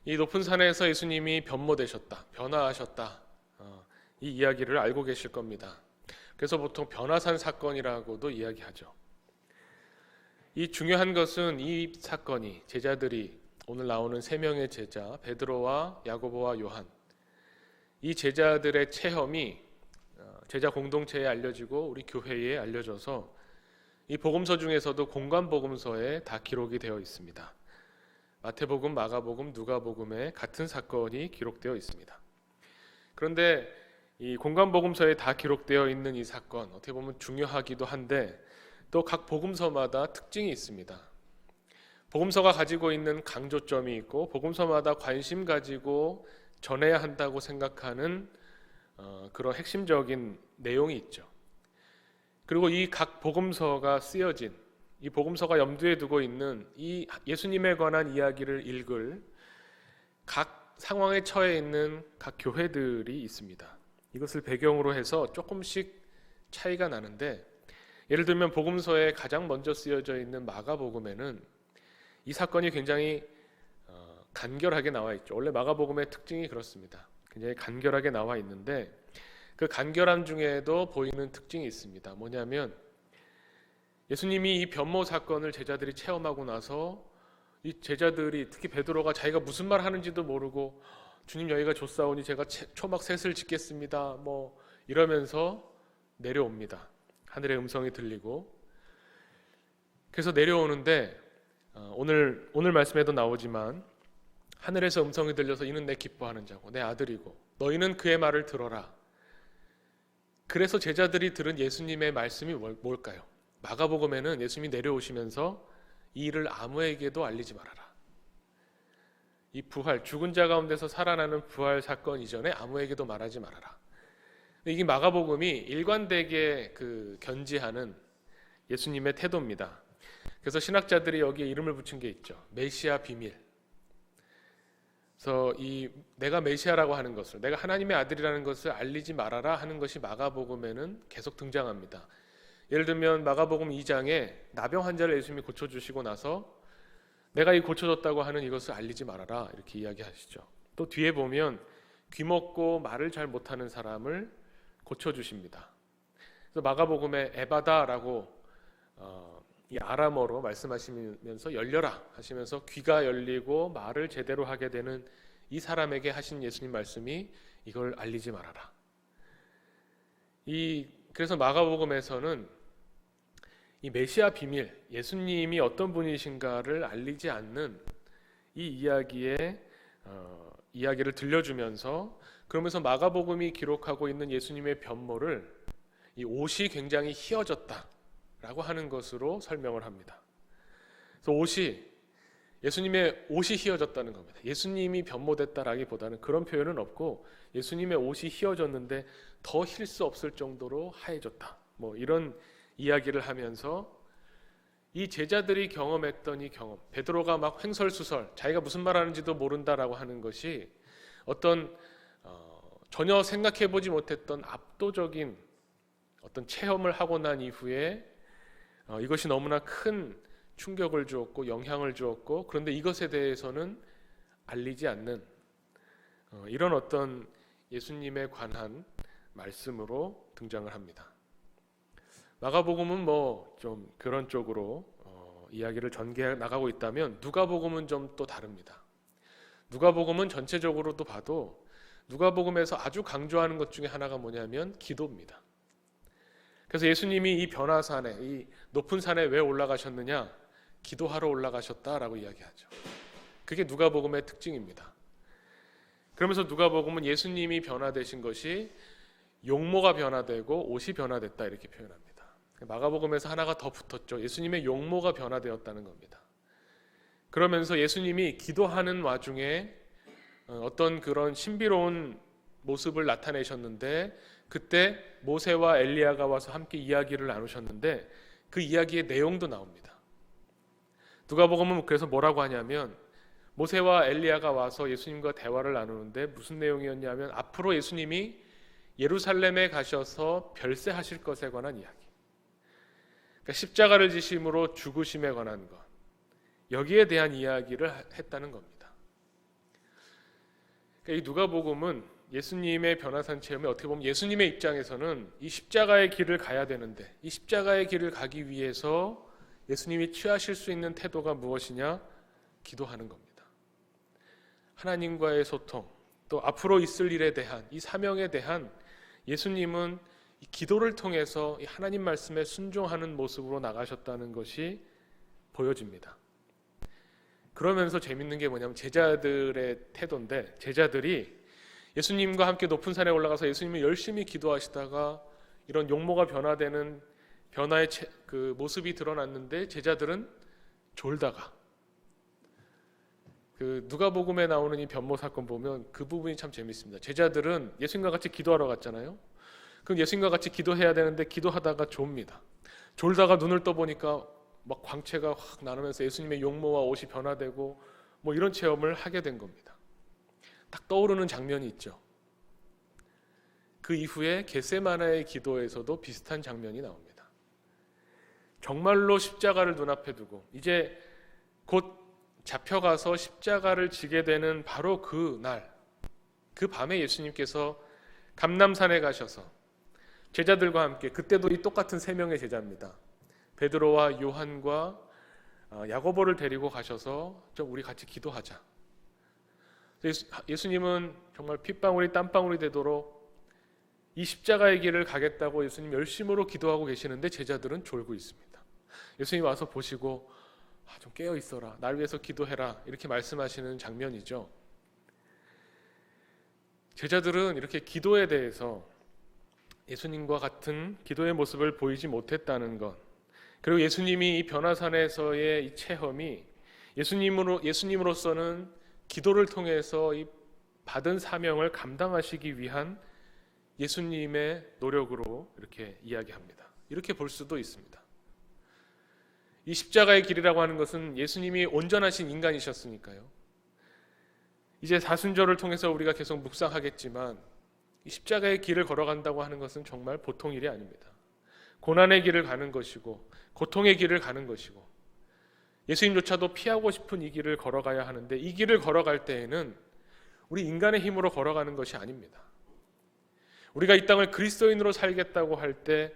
이 높은 산에서 예수님이 변모되셨다, 변화하셨다, 이 이야기를 알고 계실 겁니다. 그래서 보통 변화산 사건이라고도 이야기하죠. 이 중요한 것은 이 사건이 제자들이 오늘 나오는 세 명의 제자 베드로와 야고보와 요한, 이 제자들의 체험이 제자 공동체에 알려지고 우리 교회에 알려져서 이 복음서 중에서도 공관 복음서에 다 기록이 되어 있습니다. 마태복음, 마가복음, 누가복음에 같은 사건이 기록되어 있습니다. 그런데 이 공관 복음서에 다 기록되어 있는 이 사건, 어떻게 보면 중요하기도 한데 또 각 복음서마다 특징이 있습니다. 복음서가 가지고 있는 강조점이 있고 복음서마다 관심 가지고 전해야 한다고 생각하는 그런 핵심적인 내용이 있죠. 그리고 이 각 복음서가 쓰여진, 이 복음서가 염두에 두고 있는 이 예수님에 관한 이야기를 읽을 각 상황에 처해 있는 각 교회들이 있습니다. 이것을 배경으로 해서 조금씩 차이가 나는데, 예를 들면 복음서에 가장 먼저 쓰여져 있는 마가복음에는 이 사건이 굉장히 간결하게 나와 있죠. 원래 마가복음의 특징이 그렇습니다. 굉장히 간결하게 나와 있는데 그 간결함 중에도 보이는 특징이 있습니다. 뭐냐면 예수님이 이 변모 사건을 제자들이 체험하고 나서 이 제자들이, 특히 베드로가 자기가 무슨 말 하는지도 모르고 주님 여기가 좁사오니 제가 초막 셋을 짓겠습니다 뭐 이러면서 내려옵니다. 하늘의 음성이 들리고, 그래서 내려오는데 오늘 말씀에도 나오지만 하늘에서 음성이 들려서 이는 내 기뻐하는 자고 내 아들이고 너희는 그의 말을 들어라. 그래서 제자들이 들은 예수님의 말씀이 뭘까요? 마가복음에는 예수님이 내려오시면서 이 일을 아무에게도 알리지 말아라. 이 부활, 죽은 자 가운데서 살아나는 부활 사건 이전에 아무에게도 말하지 말아라. 이게 마가복음이 일관되게 견지하는 예수님의 태도입니다. 그래서 신학자들이 여기에 이름을 붙인 게 있죠. 메시아 비밀. 그래서 이 내가 메시아라고 하는 것을, 내가 하나님의 아들이라는 것을 알리지 말아라 하는 것이 마가복음에는 계속 등장합니다. 예를 들면 마가복음 2장에 나병 환자를 예수님이 고쳐주시고 나서 내가 이 고쳐졌다고 하는 이것을 알리지 말아라 이렇게 이야기하시죠. 또 뒤에 보면 귀먹고 말을 잘 못하는 사람을 고쳐주십니다. 그래서 마가복음에 에바다라고 이 아람어로 말씀하시면서 열려라 하시면서 귀가 열리고 말을 제대로 하게 되는 이 사람에게 하신 예수님 말씀이 이걸 알리지 말아라. 그래서 마가복음에서는 이 메시아 비밀, 예수님이 어떤 분이신가를 알리지 않는 이 이야기를 들려주면서, 그러면서 마가복음이 기록하고 있는 예수님의 변모를 이 옷이 굉장히 희어졌다라고 하는 것으로 설명을 합니다. 그래서 예수님의 옷이 희어졌다는 겁니다. 예수님이 변모됐다라기보다는 그런 표현은 없고 예수님의 옷이 희어졌는데 더 힐 수 없을 정도로 하얘졌다. 뭐 이런 이야기를 하면서 이 제자들이 경험했던 이 경험, 베드로가 막 횡설수설 자기가 무슨 말하는지도 모른다라고 하는 것이 어떤 전혀 생각해보지 못했던 압도적인 어떤 체험을 하고 난 이후에 이것이 너무나 큰 충격을 주었고 영향을 주었고, 그런데 이것에 대해서는 알리지 않는 이런 어떤 예수님에 관한 말씀으로 등장을 합니다. 마가복음은 뭐 좀 그런 쪽으로 이야기를 전개해 나가고 있다면 누가복음은 좀 또 다릅니다. 누가복음은 전체적으로도 봐도 누가복음에서 아주 강조하는 것 중에 하나가 뭐냐면 기도입니다. 그래서 예수님이 이 변화산에, 이 높은 산에 왜 올라가셨느냐? 기도하러 올라가셨다라고 이야기하죠. 그게 누가복음의 특징입니다. 그러면서 누가복음은 예수님이 변화되신 것이 용모가 변화되고 옷이 변화됐다 이렇게 표현합니다. 마가복음에서 하나가 더 붙었죠. 예수님의 용모가 변화되었다는 겁니다. 그러면서 예수님이 기도하는 와중에 어떤 그런 신비로운 모습을 나타내셨는데, 그때 모세와 엘리야가 와서 함께 이야기를 나누셨는데 그 이야기의 내용도 나옵니다. 누가복음은 그래서 뭐라고 하냐면 모세와 엘리야가 와서 예수님과 대화를 나누는데 무슨 내용이었냐면 앞으로 예수님이 예루살렘에 가셔서 별세하실 것에 관한 이야기, 그러니까 십자가를 지심으로 죽으심에 관한 것, 여기에 대한 이야기를 했다는 겁니다. 그러니까 이 누가복음은 예수님의 변화산 체험이 어떻게 보면 예수님의 입장에서는 이 십자가의 길을 가야 되는데 이 십자가의 길을 가기 위해서 예수님이 취하실 수 있는 태도가 무엇이냐? 기도하는 겁니다. 하나님과의 소통, 또 앞으로 있을 일에 대한 이 사명에 대한 예수님은 이 기도를 통해서 이 하나님 말씀에 순종하는 모습으로 나가셨다는 것이 보여집니다. 그러면서 재밌는 게 뭐냐면 제자들의 태도인데, 제자들이 예수님과 함께 높은 산에 올라가서 예수님을 열심히 기도하시다가 이런 용모가 변화되는 변화의 그 모습이 드러났는데 제자들은 졸다가, 그 누가복음에 나오는 이 변모 사건 보면 그 부분이 참 재밌습니다. 제자들은 예수님과 같이 기도하러 갔잖아요. 그럼 예수님과 같이 기도해야 되는데 기도하다가 졸입니다. 졸다가 눈을 떠보니까 막 광채가 확 나누면서 예수님의 용모와 옷이 변화되고 뭐 이런 체험을 하게 된 겁니다. 딱 떠오르는 장면이 있죠. 그 이후에 겟세마네의 기도에서도 비슷한 장면이 나옵니다. 정말로 십자가를 눈앞에 두고 이제 곧 잡혀가서 십자가를 지게 되는 바로 그 날, 그 밤에 예수님께서 감람산에 가셔서 제자들과 함께, 그때도 이 똑같은 세 명의 제자입니다. 베드로와 요한과 야고보를 데리고 가셔서 좀 우리 같이 기도하자. 예수님은 정말 핏방울이 땀방울이 되도록 이 십자가의 길을 가겠다고 예수님 열심으로 기도하고 계시는데 제자들은 졸고 있습니다. 예수님 와서 보시고 좀 깨어 있어라, 날 위해서 기도해라, 이렇게 말씀하시는 장면이죠. 제자들은 이렇게 기도에 대해서 예수님과 같은 기도의 모습을 보이지 못했다는 것, 그리고 예수님이 이 변화산에서의 이 체험이 예수님으로서는 기도를 통해서 이 받은 사명을 감당하시기 위한 예수님의 노력으로 이렇게 이야기합니다. 이렇게 볼 수도 있습니다. 이 십자가의 길이라고 하는 것은 예수님이 온전하신 인간이셨으니까요. 이제 사순절을 통해서 우리가 계속 묵상하겠지만 이 십자가의 길을 걸어간다고 하는 것은 정말 보통 일이 아닙니다. 고난의 길을 가는 것이고 고통의 길을 가는 것이고 예수님조차도 피하고 싶은 이 길을 걸어가야 하는데, 이 길을 걸어갈 때에는 우리 인간의 힘으로 걸어가는 것이 아닙니다. 우리가 이 땅을 그리스도인으로 살겠다고 할 때,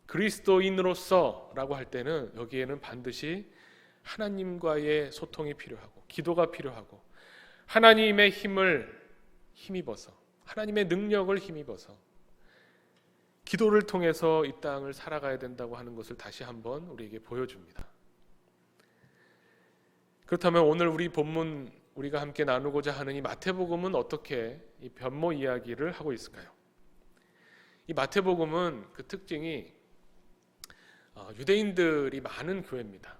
그리스도인으로서라고 할 때는 여기에는 반드시 하나님과의 소통이 필요하고 기도가 필요하고 하나님의 힘을 힘입어서, 하나님의 능력을 힘입어서 기도를 통해서 이 땅을 살아가야 된다고 하는 것을 다시 한번 우리에게 보여줍니다. 그렇다면 오늘 우리 본문 우리가 함께 나누고자 하는 이 마태복음은 어떻게 이 변모 이야기를 하고 있을까요? 이 마태복음은 그 특징이 유대인들이 많은 교회입니다.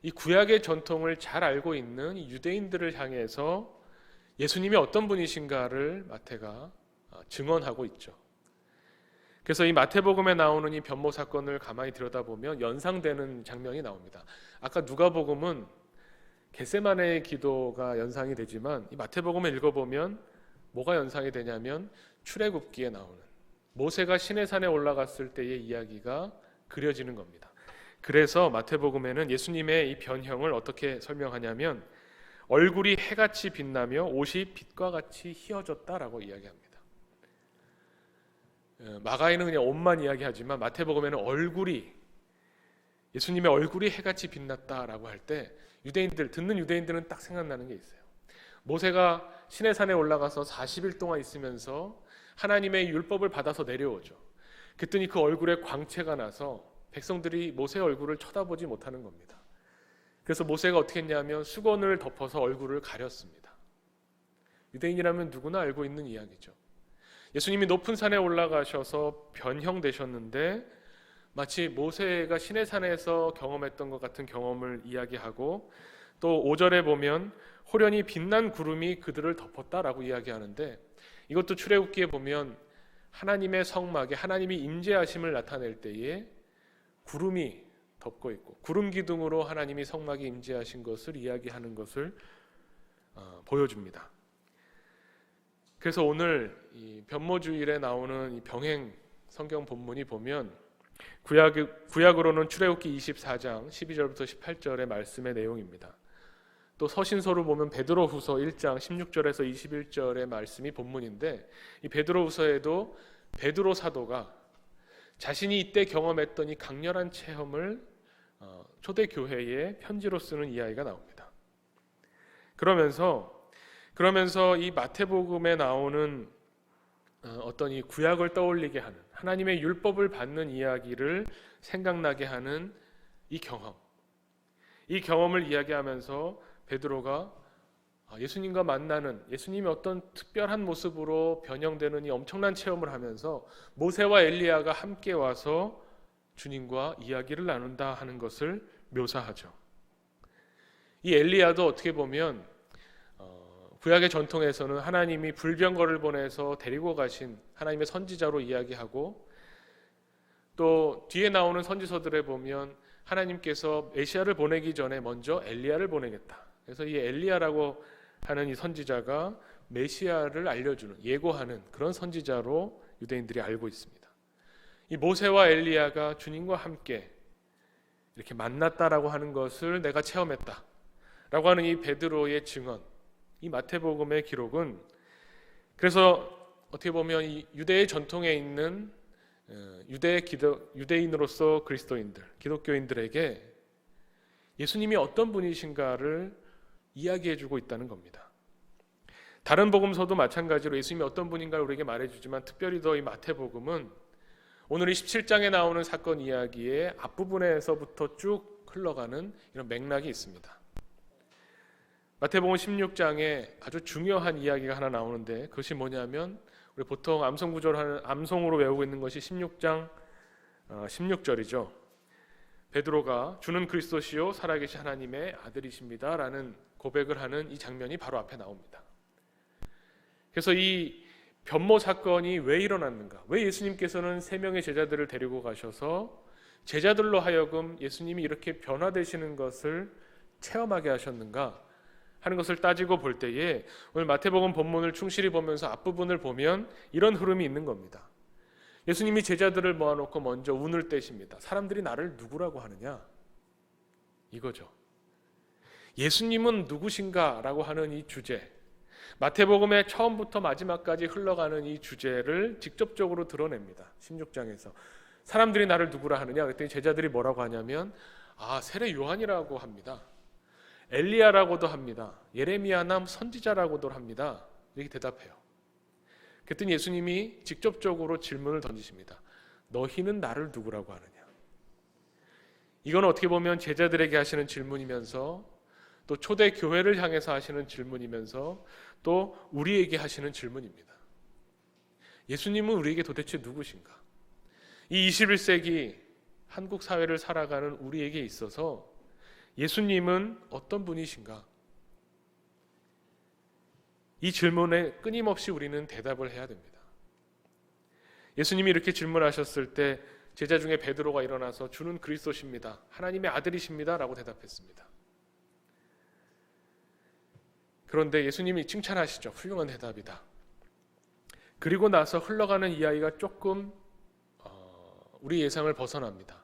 이 구약의 전통을 잘 알고 있는 이 유대인들을 향해서 예수님이 어떤 분이신가를 마태가 증언하고 있죠. 그래서 이 마태복음에 나오는 이 변모 사건을 가만히 들여다보면 연상되는 장면이 나옵니다. 아까 누가복음은 겟세마네의 기도가 연상이 되지만 이 마태복음을 읽어보면 뭐가 연상이 되냐면 출애굽기에 나오는 모세가 시내산에 올라갔을 때의 이야기가 그려지는 겁니다. 그래서 마태복음에는 예수님의 이 변형을 어떻게 설명하냐면 얼굴이 해같이 빛나며 옷이 빛과 같이 희어졌다라고 이야기합니다. 마가에는 그냥 옷만 이야기하지만 마태복음에는 예수님의 얼굴이 해같이 빛났다라고 할 때 듣는 유대인들은 딱 생각나는 게 있어요. 모세가 시내산에 올라가서 40일 동안 있으면서 하나님의 율법을 받아서 내려오죠. 그랬더니 그 얼굴에 광채가 나서 백성들이 모세의 얼굴을 쳐다보지 못하는 겁니다. 그래서 모세가 어떻게 했냐면 수건을 덮어서 얼굴을 가렸습니다. 유대인이라면 누구나 알고 있는 이야기죠. 예수님이 높은 산에 올라가셔서 변형되셨는데 마치 모세가 시내산에서 경험했던 것 같은 경험을 이야기하고, 또 5절에 보면 호련히 빛난 구름이 그들을 덮었다라고 이야기하는데, 이것도 출애굽기에 보면 하나님의 성막에 하나님이 임재하심을 나타낼 때에 구름이 덮고 있고 구름 기둥으로 하나님이 성막에 임재하신 것을 이야기하는 것을 보여줍니다. 그래서 오늘 이 변모주일에 나오는 이 병행 성경 본문이 보면 구약으로는 출애굽기 24장 12절부터 18절의 말씀의 내용입니다. 또 서신서로 보면 베드로후서 1장 16절에서 21절의 말씀이 본문인데, 이 베드로후서에도 베드로 사도가 자신이 이때 경험했던 이 강렬한 체험을 초대교회에 편지로 쓰는 이야기가 나옵니다. 그러면서 이 마태복음에 나오는 어떤 이 구약을 떠올리게 하는, 하나님의 율법을 받는 이야기를 생각나게 하는 이 경험을 이야기하면서 베드로가 예수님과 만나는, 예수님이 어떤 특별한 모습으로 변형되는 이 엄청난 체험을 하면서 모세와 엘리야가 함께 와서 주님과 이야기를 나눈다 하는 것을 묘사하죠. 이 엘리야도 어떻게 보면 구약의 전통에서는 하나님이 불병거를 보내서 데리고 가신 하나님의 선지자로 이야기하고, 또 뒤에 나오는 선지서들에 보면 하나님께서 메시아를 보내기 전에 먼저 엘리야를 보내겠다. 그래서 이 엘리야라고 하는 이 선지자가 메시아를 알려주는, 예고하는 그런 선지자로 유대인들이 알고 있습니다. 이 모세와 엘리야가 주님과 함께 이렇게 만났다라고 하는 것을 내가 체험했다라고 하는 이 베드로의 증언, 이 마태복음의 기록은, 그래서 어떻게 보면 이 유대의 전통에 있는 유대인으로서 그리스도인들, 기독교인들에게 예수님이 어떤 분이신가를 이야기해주고 있다는 겁니다. 다른 복음서도 마찬가지로 예수님이 어떤 분인가를 우리에게 말해주지만, 특별히 더 이 마태복음은 오늘 이 17장에 나오는 사건 이야기의 앞부분에서부터 쭉 흘러가는 이런 맥락이 있습니다. 마태복음 16장에 아주 중요한 이야기가 하나 나오는데, 그것이 뭐냐면 우리 보통 암송으로 외우고 있는 것이 16장 16절이죠. 베드로가 주는 그리스도시요 살아계신 하나님의 아들이십니다 라는 고백을 하는 이 장면이 바로 앞에 나옵니다. 그래서 이 변모 사건이 왜 일어났는가, 왜 예수님께서는 3명의 제자들을 데리고 가셔서 제자들로 하여금 예수님이 이렇게 변화되시는 것을 체험하게 하셨는가 하는 것을 따지고 볼 때에, 오늘 마태복음 본문을 충실히 보면서 앞부분을 보면 이런 흐름이 있는 겁니다. 예수님이 제자들을 모아놓고 먼저 운을 떼십니다. 사람들이 나를 누구라고 하느냐, 이거죠. 예수님은 누구신가 라고 하는 이 주제, 마태복음의 처음부터 마지막까지 흘러가는 이 주제를 직접적으로 드러냅니다. 16장에서 사람들이 나를 누구라 하느냐 그랬더니 제자들이 뭐라고 하냐면, 세례 요한이라고 합니다. 엘리야라고도 합니다. 예레미야나 선지자라고도 합니다. 이렇게 대답해요. 그랬더니 예수님이 직접적으로 질문을 던지십니다. 너희는 나를 누구라고 하느냐. 이건 어떻게 보면 제자들에게 하시는 질문이면서, 또 초대 교회를 향해서 하시는 질문이면서, 또 우리에게 하시는 질문입니다. 예수님은 우리에게 도대체 누구신가? 이 21세기 한국 사회를 살아가는 우리에게 있어서 예수님은 어떤 분이신가? 이 질문에 끊임없이 우리는 대답을 해야 됩니다. 예수님이 이렇게 질문하셨을 때 제자 중에 베드로가 일어나서 주는 그리스도십니다, 하나님의 아들이십니다 라고 대답했습니다. 그런데 예수님이 칭찬하시죠. 훌륭한 대답이다. 그리고 나서 흘러가는 이야기가 조금 우리 예상을 벗어납니다.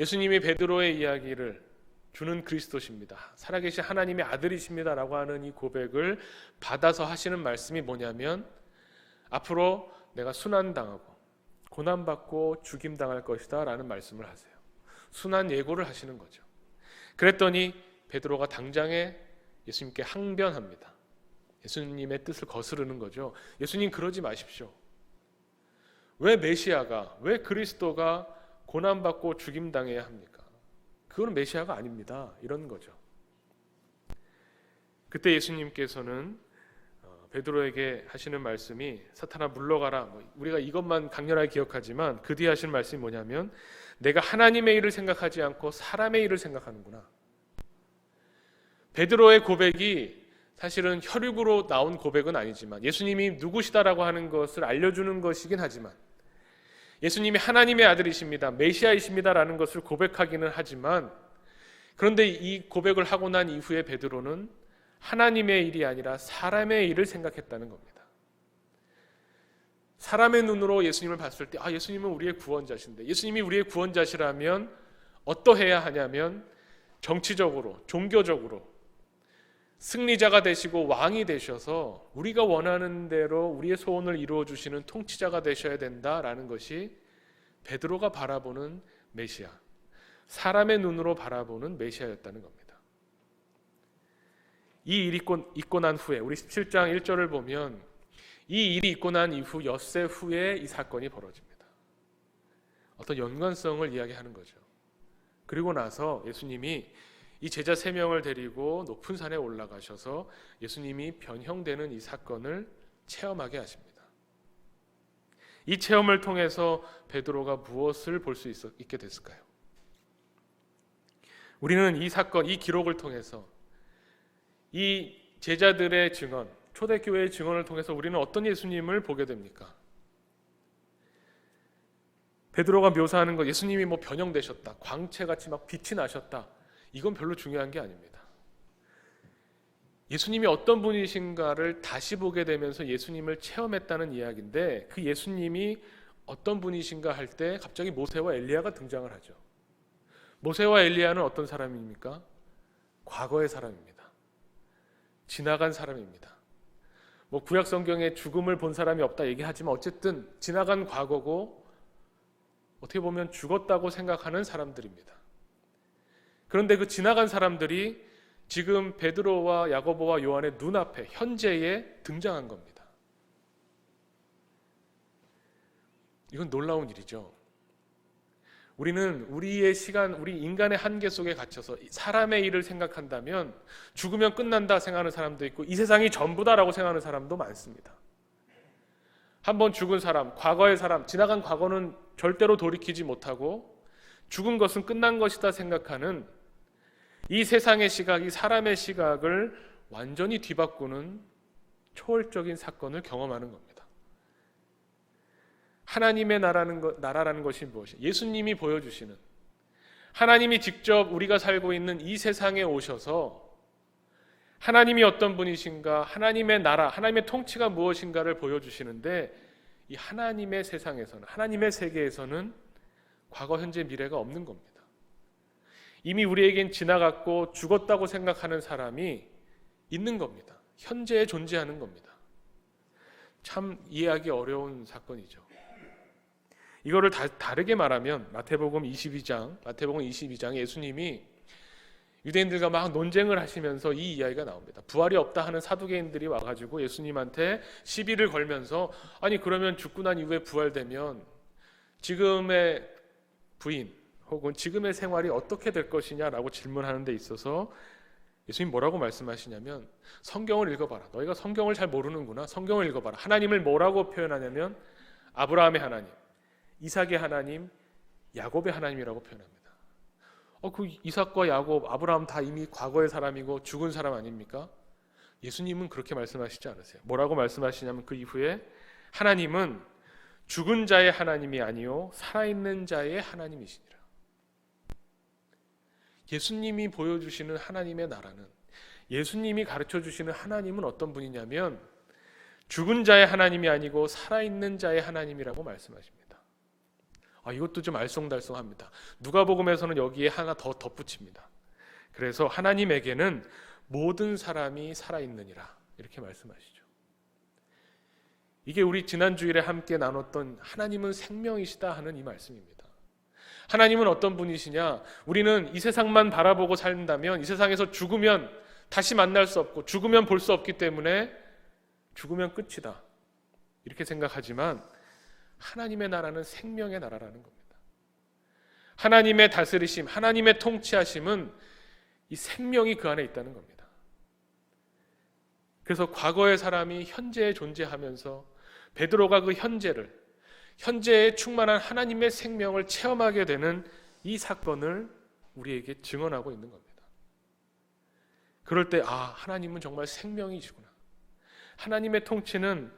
예수님이 베드로의 이야기를 주는 그리스도십니다, 살아계신 하나님의 아들이십니다 라고 하는 이 고백을 받아서 하시는 말씀이 뭐냐면, 앞으로 내가 순환당하고 고난받고 죽임당할 것이다 라는 말씀을 하세요. 순환 예고를 하시는 거죠. 그랬더니 베드로가 당장에 예수님께 항변합니다. 예수님의 뜻을 거스르는 거죠. 예수님 그러지 마십시오. 왜 메시아가, 왜 그리스도가 고난받고 죽임당해야 합니까? 그건 메시아가 아닙니다. 이런 거죠. 그때 예수님께서는 베드로에게 하시는 말씀이 사탄아 물러가라. 우리가 이것만 강렬하게 기억하지만 그 뒤에 하시는 말씀이 뭐냐면, 내가 하나님의 일을 생각하지 않고 사람의 일을 생각하는구나. 베드로의 고백이 사실은 혈육으로 나온 고백은 아니지만, 예수님이 누구시다라고 하는 것을 알려주는 것이긴 하지만, 예수님이 하나님의 아들이십니다, 메시아이십니다라는 것을 고백하기는 하지만, 그런데 이 고백을 하고 난 이후에 베드로는 하나님의 일이 아니라 사람의 일을 생각했다는 겁니다. 사람의 눈으로 예수님을 봤을 때, 예수님은 우리의 구원자신데, 예수님이 우리의 구원자시라면 어떠해야 하냐면 정치적으로, 종교적으로 승리자가 되시고 왕이 되셔서 우리가 원하는 대로 우리의 소원을 이루어 주시는 통치자가 되셔야 된다라는 것이 베드로가 바라보는 메시아, 사람의 눈으로 바라보는 메시아였다는 겁니다. 이 일이 있고 난 후에 우리 17장 1절을 보면 이 일이 있고 난 이후 엿새 후에 이 사건이 벌어집니다. 어떤 연관성을 이야기하는 거죠. 그리고 나서 예수님이 이 제자 3명을 데리고 높은 산에 올라가셔서 예수님이 변형되는 이 사건을 체험하게 하십니다. 이 체험을 통해서 베드로가 무엇을 볼 수 있게 됐을까요? 우리는 이 사건, 이 기록을 통해서 이 제자들의 증언, 초대교회의 증언을 통해서 우리는 어떤 예수님을 보게 됩니까? 베드로가 묘사하는 것, 예수님이 변형되셨다, 광채같이 막 빛이 나셨다, 이건 별로 중요한 게 아닙니다. 예수님이 어떤 분이신가를 다시 보게 되면서 예수님을 체험했다는 이야기인데, 그 예수님이 어떤 분이신가 할 때 갑자기 모세와 엘리야가 등장을 하죠. 모세와 엘리야는 어떤 사람입니까? 과거의 사람입니다. 지나간 사람입니다. 구약 성경에 죽음을 본 사람이 없다 얘기하지만 어쨌든 지나간 과거고 어떻게 보면 죽었다고 생각하는 사람들입니다. 그런데 그 지나간 사람들이 지금 베드로와 야고보와 요한의 눈앞에 현재에 등장한 겁니다. 이건 놀라운 일이죠. 우리는 우리의 시간, 우리 인간의 한계 속에 갇혀서 사람의 일을 생각한다면 죽으면 끝난다 생각하는 사람도 있고 이 세상이 전부다라고 생각하는 사람도 많습니다. 한번 죽은 사람, 과거의 사람, 지나간 과거는 절대로 돌이키지 못하고 죽은 것은 끝난 것이다 생각하는 이 세상의 시각, 이 사람의 시각을 완전히 뒤바꾸는 초월적인 사건을 경험하는 겁니다. 하나님의 나라라는 것이 무엇이에요? 예수님이 보여주시는, 하나님이 직접 우리가 살고 있는 이 세상에 오셔서 하나님이 어떤 분이신가, 하나님의 나라, 하나님의 통치가 무엇인가를 보여주시는데, 이 하나님의 세상에서는, 하나님의 세계에서는 과거, 현재, 미래가 없는 겁니다. 이미 우리에겐 지나갔고 죽었다고 생각하는 사람이 있는 겁니다. 현재에 존재하는 겁니다. 참 이해하기 어려운 사건이죠. 이거를 다르게 말하면 마태복음 22장에 예수님이 유대인들과 막 논쟁을 하시면서 이 이야기가 나옵니다. 부활이 없다 하는 사두개인들이 와가지고 예수님한테 시비를 걸면서, 아니 그러면 죽고 난 이후에 부활되면 지금의 부인 혹은 지금의 생활이 어떻게 될 것이냐라고 질문하는 데 있어서 예수님 뭐라고 말씀하시냐면, 성경을 읽어봐라. 너희가 성경을 잘 모르는구나. 성경을 읽어봐라. 하나님을 뭐라고 표현하냐면 아브라함의 하나님, 이삭의 하나님, 야곱의 하나님이라고 표현합니다. 그 이삭과 야곱, 아브라함 다 이미 과거의 사람이고 죽은 사람 아닙니까? 예수님은 그렇게 말씀하시지 않으세요. 뭐라고 말씀하시냐면 그 이후에 하나님은 죽은 자의 하나님이 아니요 살아있는 자의 하나님이시니라. 예수님이 보여주시는 하나님의 나라는, 예수님이 가르쳐주시는 하나님은 어떤 분이냐면 죽은 자의 하나님이 아니고 살아있는 자의 하나님이라고 말씀하십니다. 이것도 좀 알쏭달쏭합니다. 누가복음에서는 여기에 하나 더 덧붙입니다. 그래서 하나님에게는 모든 사람이 살아있느니라 이렇게 말씀하시죠. 이게 우리 지난주일에 함께 나눴던 하나님은 생명이시다 하는 이 말씀입니다. 하나님은 어떤 분이시냐? 우리는 이 세상만 바라보고 산다면, 이 세상에서 죽으면 다시 만날 수 없고 죽으면 볼 수 없기 때문에 죽으면 끝이다 이렇게 생각하지만, 하나님의 나라는 생명의 나라라는 겁니다. 하나님의 다스리심, 하나님의 통치하심은 이 생명이 그 안에 있다는 겁니다. 그래서 과거의 사람이 현재에 존재하면서 베드로가 그 현재에 충만한 하나님의 생명을 체험하게 되는 이 사건을 우리에게 증언하고 있는 겁니다. 그럴 때 하나님은 정말 생명이시구나. 하나님의 통치는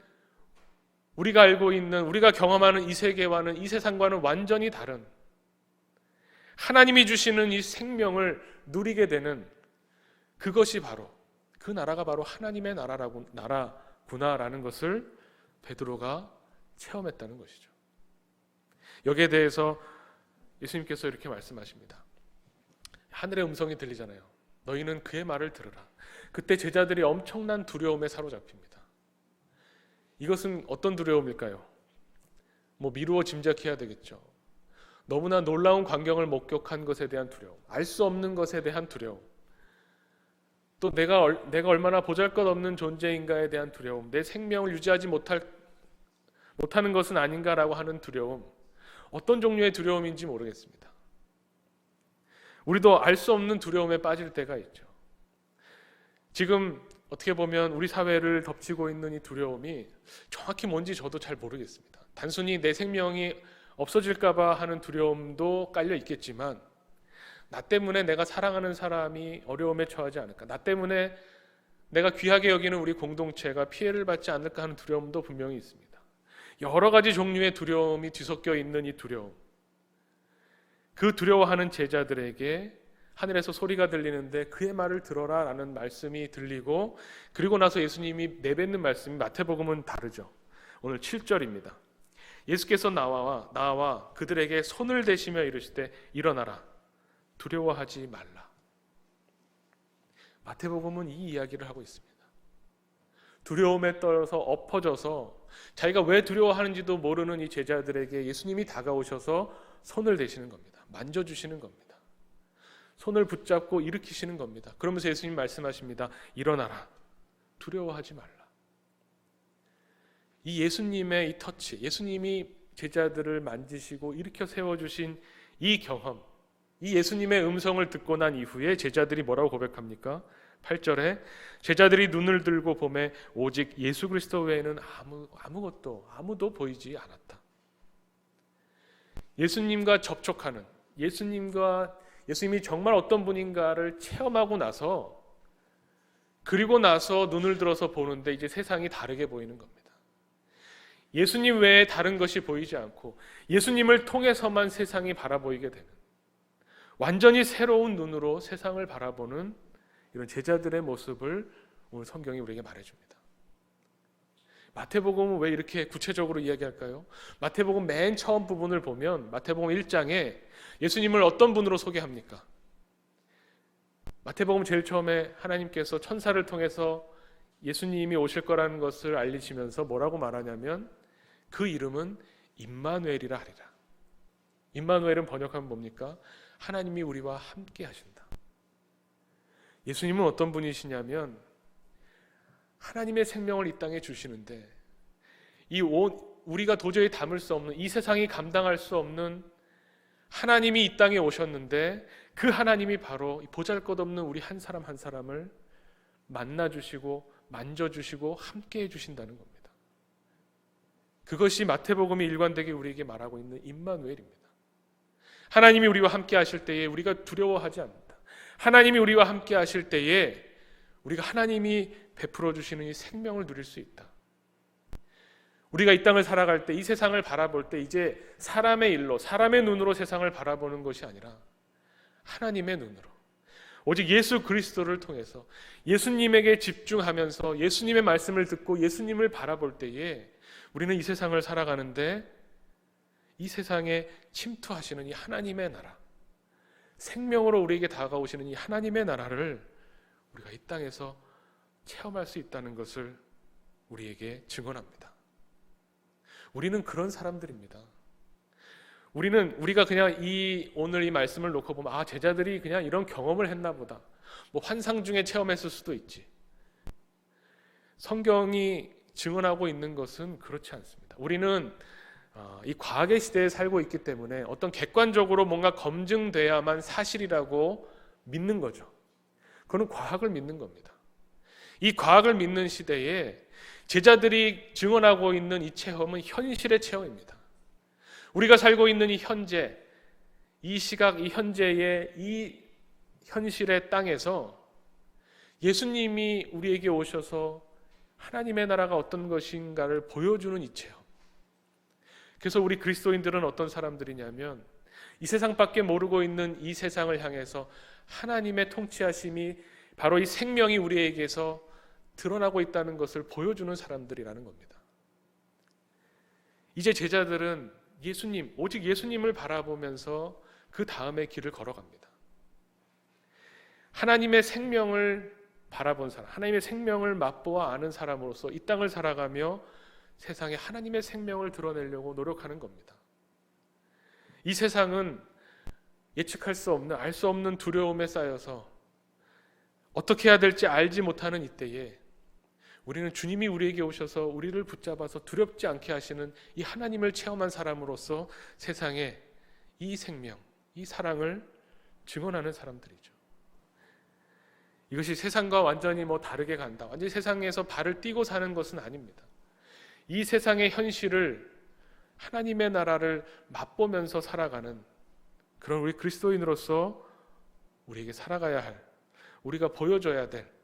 우리가 알고 있는, 우리가 경험하는 이 세계와는, 이 세상과는 완전히 다른, 하나님이 주시는 이 생명을 누리게 되는 그것이 바로, 그 나라가 바로 하나님의 나라구나라는 것을 베드로가 체험했다는 것이죠. 여기에 대해서 예수님께서 이렇게 말씀하십니다. 하늘의 음성이 들리잖아요. 너희는 그의 말을 들으라. 그때 제자들이 엄청난 두려움에 사로잡힙니다. 이것은 어떤 두려움일까요? 미루어 짐작해야 되겠죠. 너무나 놀라운 광경을 목격한 것에 대한 두려움, 알 수 없는 것에 대한 두려움, 또 내가 얼마나 보잘것없는 존재인가에 대한 두려움, 내 생명을 유지하지 못하는 것은 아닌가라고 하는 두려움, 어떤 종류의 두려움인지 모르겠습니다. 우리도 알 수 없는 두려움에 빠질 때가 있죠. 지금 어떻게 보면 우리 사회를 덮치고 있는 이 두려움이 정확히 뭔지 저도 잘 모르겠습니다. 단순히 내 생명이 없어질까 봐 하는 두려움도 깔려 있겠지만, 나 때문에 내가 사랑하는 사람이 어려움에 처하지 않을까, 나 때문에 내가 귀하게 여기는 우리 공동체가 피해를 받지 않을까 하는 두려움도 분명히 있습니다. 여러 가지 종류의 두려움이 뒤섞여 있는 이 두려움, 그 두려워하는 제자들에게 하늘에서 소리가 들리는데 그의 말을 들어라 라는 말씀이 들리고, 그리고 나서 예수님이 내뱉는 말씀이 마태복음은 다르죠. 오늘 7절입니다. 예수께서 나와 그들에게 손을 대시며 이르시되 일어나라, 두려워하지 말라. 마태복음은 이 이야기를 하고 있습니다. 두려움에 떨어서 엎어져서 자기가 왜 두려워하는지도 모르는 이 제자들에게 예수님이 다가오셔서 손을 대시는 겁니다. 만져주시는 겁니다. 손을 붙잡고 일으키시는 겁니다. 그러면서 예수님 말씀하십니다. 일어나라, 두려워하지 말라. 이 예수님의 이 터치, 예수님이 제자들을 만지시고 일으켜 세워주신 이 경험, 이 예수님의 음성을 듣고 난 이후에 제자들이 뭐라고 고백합니까? 8절에 제자들이 눈을 들고 보매 오직 예수 그리스도 외에는 아무도 보이지 않았다. 예수님과 접촉하는, 예수님이 정말 어떤 분인가를 체험하고 나서, 그리고 나서 눈을 들어서 보는데 이제 세상이 다르게 보이는 겁니다. 예수님 외에 다른 것이 보이지 않고 예수님을 통해서만 세상이 바라보이게 되는, 완전히 새로운 눈으로 세상을 바라보는 이런 제자들의 모습을 오늘 성경이 우리에게 말해줍니다. 마태복음은 왜 이렇게 구체적으로 이야기할까요? 마태복음 맨 처음 부분을 보면 마태복음 1장에 예수님을 어떤 분으로 소개합니까? 마태복음 제일 처음에 하나님께서 천사를 통해서 예수님이 오실 거라는 것을 알리시면서 뭐라고 말하냐면 그 이름은 임마누엘이라 하리라. 임마누엘은 번역하면 뭡니까? 하나님이 우리와 함께 하신다. 예수님은 어떤 분이시냐면 하나님의 생명을 이 땅에 주시는데 우리가 도저히 담을 수 없는, 이 세상이 감당할 수 없는 하나님이 이 땅에 오셨는데 그 하나님이 바로 보잘것없는 우리 한 사람 한 사람을 만나주시고 만져주시고 함께 해주신다는 겁니다. 그것이 마태복음이 일관되게 우리에게 말하고 있는 임마누엘입니다. 하나님이 우리와 함께 하실 때에 우리가 두려워하지 않는다. 하나님이 우리와 함께 하실 때에 우리가 하나님이 베풀어 주시는 이 생명을 누릴 수 있다. 우리가 이 땅을 살아갈 때, 이 세상을 바라볼 때 이제 사람의 일로, 사람의 눈으로 세상을 바라보는 것이 아니라 하나님의 눈으로, 오직 예수 그리스도를 통해서 예수님에게 집중하면서 예수님의 말씀을 듣고 예수님을 바라볼 때에 우리는 이 세상을 살아가는데 이 세상에 침투하시는 이 하나님의 나라, 생명으로 우리에게 다가오시는 이 하나님의 나라를 우리가 이 땅에서 체험할 수 있다는 것을 우리에게 증언합니다. 우리는 그런 사람들입니다. 우리가 그냥 오늘 이 말씀을 놓고 보면 제자들이 그냥 이런 경험을 했나 보다, 환상 중에 체험했을 수도 있지. 성경이 증언하고 있는 것은 그렇지 않습니다. 우리는 이 과학의 시대에 살고 있기 때문에 어떤 객관적으로 뭔가 검증돼야만 사실이라고 믿는 거죠. 그건 과학을 믿는 겁니다. 이 과학을 믿는 시대에 제자들이 증언하고 있는 이 체험은 현실의 체험입니다. 우리가 살고 있는 이 현재, 이 시각, 이 현재의 이 현실의 땅에서 예수님이 우리에게 오셔서 하나님의 나라가 어떤 것인가를 보여주는 이 체험. 그래서 우리 그리스도인들은 어떤 사람들이냐면 이 세상밖에 모르고 있는 이 세상을 향해서 하나님의 통치하심이 바로 이 생명이 우리에게서 드러나고 있다는 것을 보여주는 사람들이라는 겁니다. 이제 제자들은 오직 예수님을 바라보면서 그 다음의 길을 걸어갑니다. 하나님의 생명을 바라본 사람, 하나님의 생명을 맛보아 아는 사람으로서 이 땅을 살아가며 세상에 하나님의 생명을 드러내려고 노력하는 겁니다. 이 세상은 예측할 수 없는, 알 수 없는 두려움에 쌓여서 어떻게 해야 될지 알지 못하는 이때에 우리는 주님이 우리에게 오셔서 우리를 붙잡아서 두렵지 않게 하시는 이 하나님을 체험한 사람으로서 세상에 이 생명, 이 사랑을 증언하는 사람들이죠. 이것이 세상과 완전히 다르게 간다, 완전히 세상에서 발을 띄고 사는 것은 아닙니다. 이 세상의 현실을, 하나님의 나라를 맛보면서 살아가는 그런 우리 그리스도인으로서 우리에게 살아가야 할, 우리가 보여줘야 될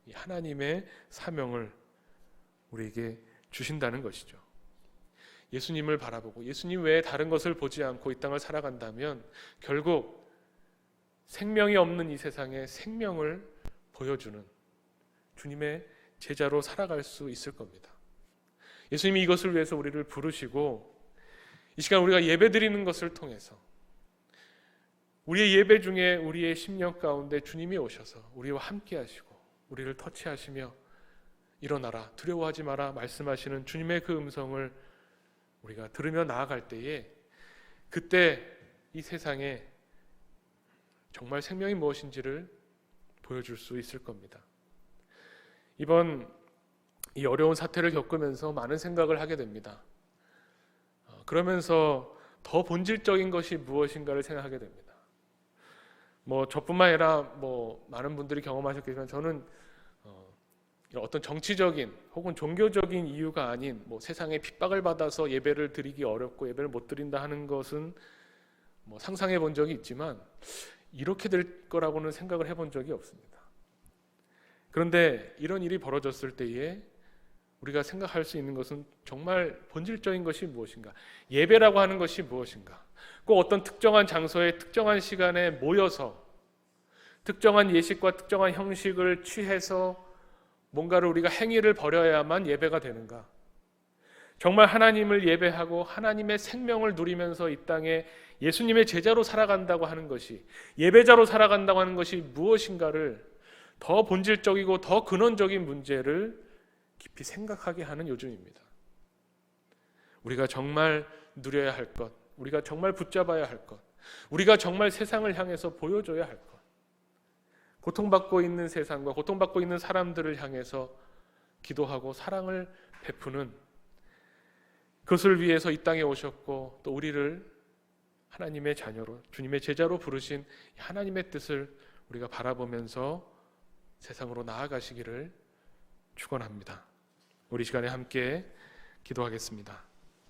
이 하나님의 사명을 우리에게 주신다는 것이죠. 예수님을 바라보고 예수님 외에 다른 것을 보지 않고 이 땅을 살아간다면 결국 생명이 없는 이 세상에 생명을 보여주는 주님의 제자로 살아갈 수 있을 겁니다. 예수님이 이것을 위해서 우리를 부르시고 이 시간 우리가 예배드리는 것을 통해서 우리의 예배 중에 우리의 심령 가운데 주님이 오셔서 우리와 함께 하시고 우리를 터치하시며 일어나라, 두려워하지 마라 말씀하시는 주님의 그 음성을 우리가 들으며 나아갈 때에 그때 이 세상에 정말 생명이 무엇인지를 보여줄 수 있을 겁니다. 이번 이 어려운 사태를 겪으면서 많은 생각을 하게 됩니다. 그러면서 더 본질적인 것이 무엇인가를 생각하게 됩니다. 저뿐만 아니라 많은 분들이 경험하셨겠지만 저는 어떤 정치적인 혹은 종교적인 이유가 아닌 세상에 핍박을 받아서 예배를 드리기 어렵고 예배를 못 드린다 하는 것은 상상해 본 적이 있지만 이렇게 될 거라고는 생각을 해본 적이 없습니다. 그런데 이런 일이 벌어졌을 때에 우리가 생각할 수 있는 것은 정말 본질적인 것이 무엇인가, 예배라고 하는 것이 무엇인가, 꼭 어떤 특정한 장소에 특정한 시간에 모여서 특정한 예식과 특정한 형식을 취해서 뭔가를 우리가 행위를 벌여야만 예배가 되는가, 정말 하나님을 예배하고 하나님의 생명을 누리면서 이 땅에 예수님의 제자로 살아간다고 하는 것이, 예배자로 살아간다고 하는 것이 무엇인가를 더 본질적이고 더 근원적인 문제를 깊이 생각하게 하는 요즘입니다. 우리가 정말 누려야 할 것, 우리가 정말 붙잡아야 할 것, 우리가 정말 세상을 향해서 보여줘야 할 것, 고통받고 있는 세상과 고통받고 있는 사람들을 향해서 기도하고 사랑을 베푸는, 그것을 위해서 이 땅에 오셨고 또 우리를 하나님의 자녀로, 주님의 제자로 부르신 하나님의 뜻을 우리가 바라보면서 세상으로 나아가시기를 축원합니다. 우리 시간에 함께 기도하겠습니다.